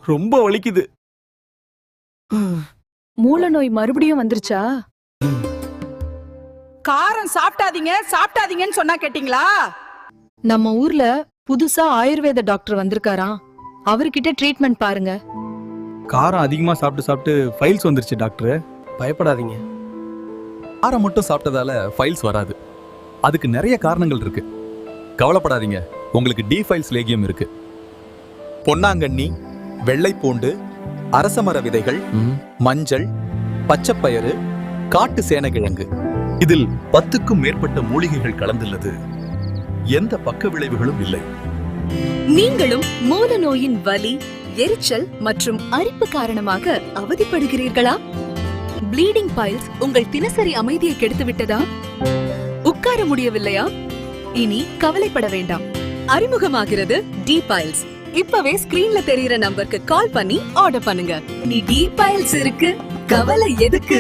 ரொம்ப வலிக்குது. மூல நோய் மறுபடியும் வந்துருச்சா? காரம் சாப்பிட்டாதீங்கன்னு சொன்னா கேட்டீங்களா? நம்ம ஊர்ல புதுசா ஆயுர்வேத டாக்டர் வந்திருக்காராம். அவர்கிட்ட ட்ரீட்மெண்ட் பாருங்க. காரம் அதிகமா சாப்பிட்டு ஃபைல்ஸ் வந்துருச்சு டாக்டர். பயப்படாதீங்க. காரம் மட்டும் சாப்பிட்டதால ஃபைல்ஸ் வராது. அதுக்கு நிறைய காரணங்கள் இருக்கு. கவலைப்படாதீங்க, உங்களுக்கு டி ஃபைல்ஸ் லேகியம் இருக்கு. பொன்னாங்கண்ணி, வெள்ளைப்பூண்டு, அரசமர விதைகள், மஞ்சள், பச்சைப்பயிறு, காட்டு சேனக்கிழங்கு, இதில் 10க்கும் மேற்பட்ட மூலிகைகள் கலந்துள்ளது. எந்த பக்க விளைவுகளும் இல்லை. நீங்களும் மூல நோயின் வலி, எரிச்சல் மற்றும் அரிப்பு காரணமாக அவதிப்படுகிறீர்களா? ப்ளீடிங் பைல்ஸ் உங்கள் தினசரி அமைதியை கெடுத்துவிட்டதா? உட்கார முடியவில்லையா? இனி கவலைப்பட வேண்டாம். அறிமுகமாகிறது டி பைல்ஸ். இப்பவே ஸ்கிரீன்ல தெரியுற நம்பருக்கு கால் பண்ணி ஆர்டர் பண்ணுங்க. நீ டி பைல்ஸ் இருக்கு, கவலை எதுக்கு?